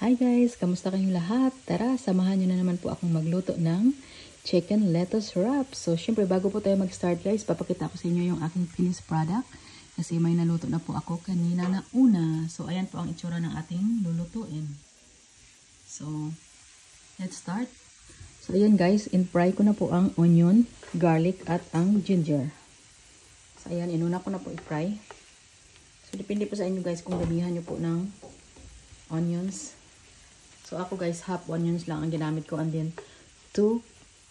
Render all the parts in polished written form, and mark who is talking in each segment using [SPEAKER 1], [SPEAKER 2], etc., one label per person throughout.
[SPEAKER 1] Hi guys! Kamusta kayong lahat? Tara, samahan nyo na naman po akong magluto ng chicken lettuce wrap. So, syempre, bago po tayo mag-start guys, papakita ko sa inyo yung aking finished product. Kasi may naluto na po ako kanina na una. So, ayan po ang itsura ng ating lulutuin. So, let's start. So, ayan guys, in-fry ko na po ang onion, garlic, at ang ginger. So, ayan, inuna ko na po i-fry. So, depende po sa inyo guys kung damihan nyo po ng onions. So, ako guys, half onions lang ang ginamit ko. And then, 2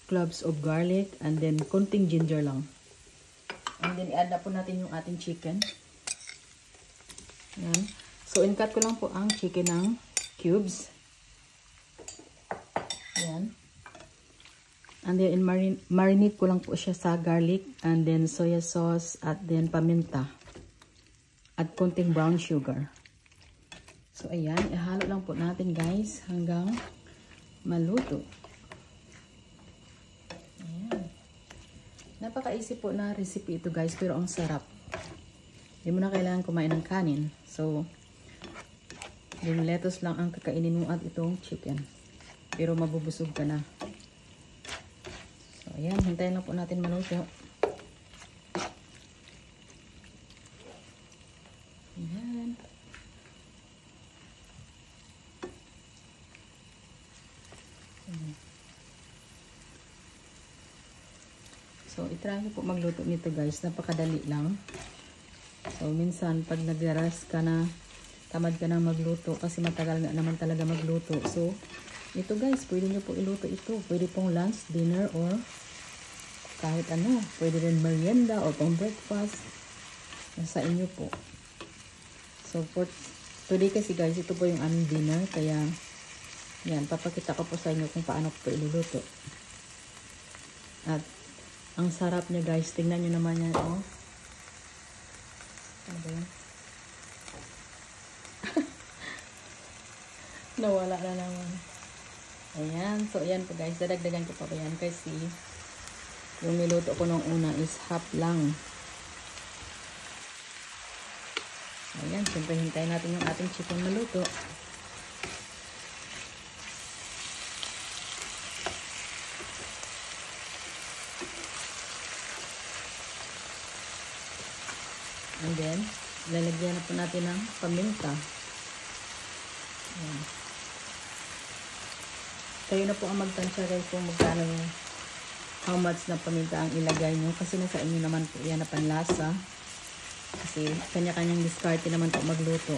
[SPEAKER 1] cloves of garlic. And then, konting ginger lang. And then, i-add na po natin yung ating chicken. Ayan. So, in-cut ko lang po ang chicken ng cubes. Ayan. And then, marinate ko lang po siya sa garlic. And then, soya sauce. At then, paminta. At konting brown sugar. So, ayan. Ihalo lang po natin, guys, hanggang maluto. Ayan. Napaka-easy po na recipe ito, guys, pero ang sarap. Hindi mo na kailangan kumain ng kanin. So, yung lettuce lang ang kakainin mo at itong chicken. Pero mabubusog ka na. So, ayan. Hintayin lang po natin maluto. Ayan. So, itry ko po magluto nito guys. Napakadali lang. So, minsan pag naglaras ka na, tamad ka na magluto kasi matagal nga naman talaga magluto. So, ito guys, pwede nyo po iluto ito. Pwede pong lunch, dinner, or kahit ano. Pwede rin merienda or pang breakfast. Sa inyo po. So, for today kasi guys, ito po yung aming dinner. Kaya, yan, papakita ko po sa inyo kung paano ko po iluluto. At, ang sarap niya guys. Tingnan nyo naman yan, oh. Ano ba yan? Nawala na naman. Ayan. So, ayan po guys. Dadagdagan ko pa yan kasi yung niluto ko nung una is half lang. Ayan. Siyempre, hintayin natin yung ating chicken maluto. And then, lalagyan na po natin ng paminta. Ayan. Kayo na po ang magtansya guys kung magkano yung how much na paminta ang ilagay nyo. Kasi nasa inyo naman po yan na panlasa. Kasi kanya-kanyang diskarte naman po magluto.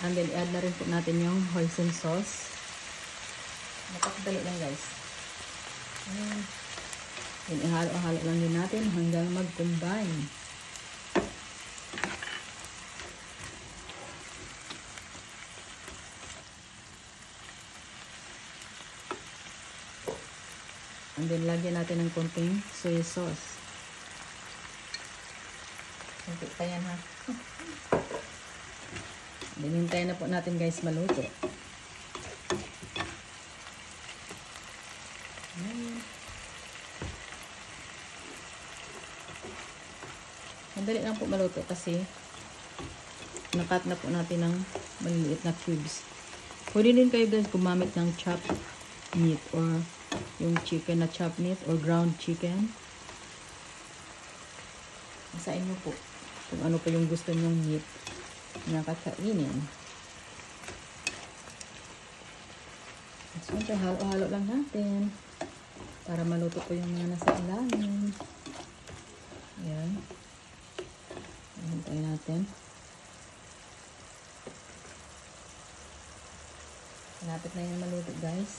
[SPEAKER 1] And then, add na rin po natin yung hoisin sauce. Napakadali lang guys. Ayan. Then, ihalo-halo lang din natin hanggang mag-combine. And then, lagyan natin ng konting soy sauce. Kunti pa yan ha. Then, hintayin na po natin guys maluto. Madali lang po maluto kasi nakat na po natin ng maliliit na cubes. Pwede din kayo guys gumamit ng chopped meat or yung chicken na chopped meat or ground chicken. Sa inyo po kung ano pa yung gusto nyong meat na kakainin. So, halo-halo lang natin para maluto po yung mga nasa ilalim. Ayan. Hintayin natin. Malapit na yung maluto guys.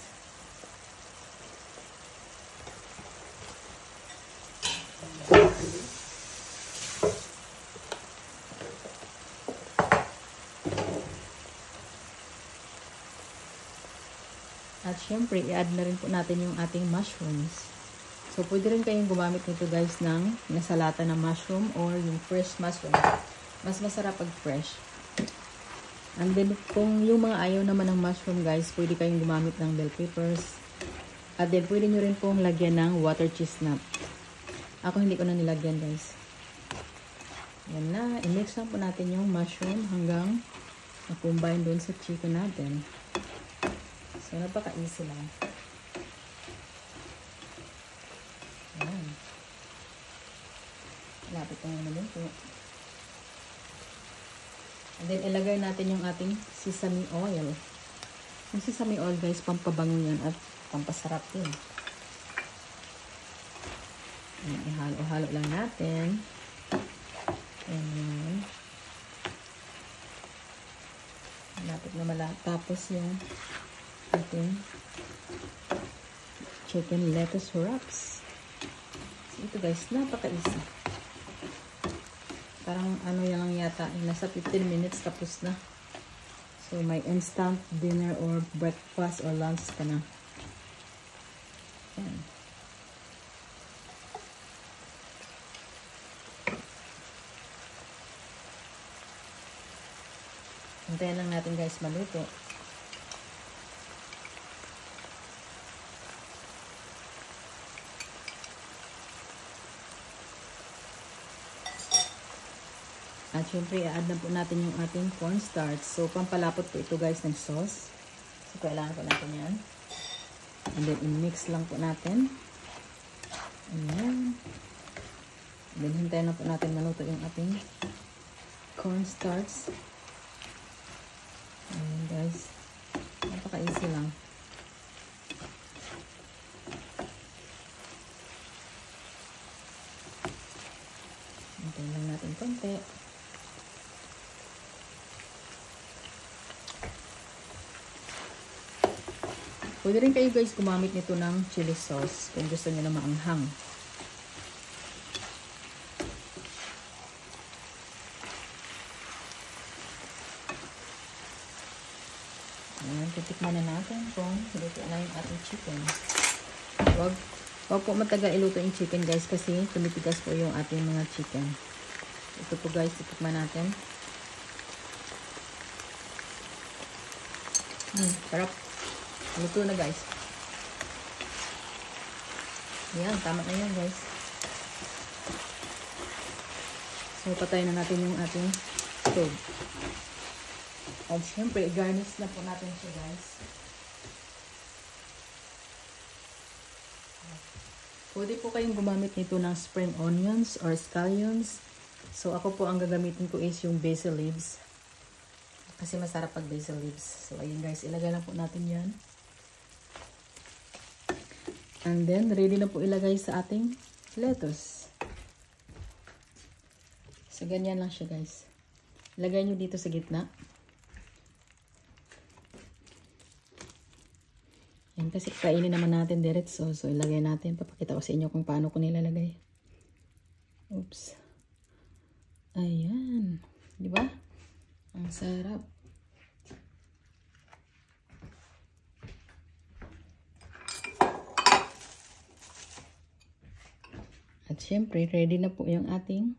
[SPEAKER 1] At syempre, i-add na rin po natin yung ating mushrooms. So, pwede rin kayong gumamit nito guys ng nasalata na mushroom or yung fresh mushroom. Mas masarap pag fresh. And then, kung yung mga ayaw naman ng mushroom guys, pwede kayong gumamit ng bell peppers. At then, pwede nyo rin pong lagyan ng water chestnut. Ako hindi ko na nilagyan guys. Yan na. I-mix lang po natin yung mushroom hanggang na-combine doon sa chicken natin. So, napaka-easy lang. Yan. Lapit na yung maluto. And then, ilagay natin yung ating sesame oil. Yung sesame oil guys, pampabango yan at pampasarap din. Ihalo-halo lang natin. Ayan. Lapit na tapos yung ating chicken lettuce wraps. So, ito guys, napaka-easy. Parang ano yan lang yata, nasa 15 minutes tapos na. So, may instant dinner or breakfast or lunch ka na. Ayan. Hintayin lang natin guys maluto. At syempre, i-add na po natin yung ating cornstarch. So, pampalapot po ito guys ng sauce. So, kailangan po natin yan. And then, i-mix lang po natin. Ayan. And then, hintayin na po natin maluto yung ating cornstarch. Ayan guys. Napaka-easy lang. Hintayin lang natin konti. Pwede rin kayo guys gumamit nito ng chili sauce kung gusto nyo na maanghang. Ayan, titikman na natin kung luto na yung ating chicken. Wag po matagal iluto yung chicken guys kasi tumitigas po yung ating mga chicken. Ito po guys, titikman natin. Sarap. Luto na guys. Ayan, tama na yan guys. So, patayin na natin yung ating stove. At syempre, garnish na po natin siya guys. Pwede po kayong gumamit nito ng spring onions or scallions. So, ako po ang gagamitin ko is yung basil leaves. Kasi masarap pag basil leaves. So, ayun guys, ilagay lang po natin yan. And then, ready na po ilagay sa ating lettuce. So, ganyan lang siya guys. Ilagay nyo dito sa gitna. Yan, kasi kainin naman natin diretso. So, ilagay natin. Papakita ko sa inyo kung paano ko nilalagay. Oops. Ayan. Diba? Ang sarap. At syempre, ready na po yung ating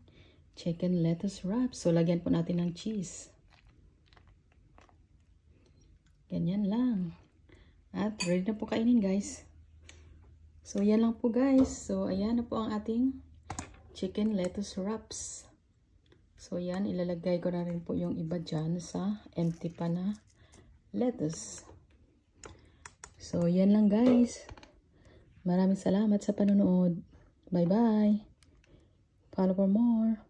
[SPEAKER 1] chicken lettuce wrap. So, lagyan po natin ng cheese. Ganyan lang. At ready na po kainin guys. So, yan lang po guys. So, ayan na po ang ating chicken lettuce wraps. So, yan. Ilalagay ko na rin po yung iba dyan sa empty pa na lettuce. So, yan lang guys. Maraming salamat sa panonood. Bye-bye. Follow for more.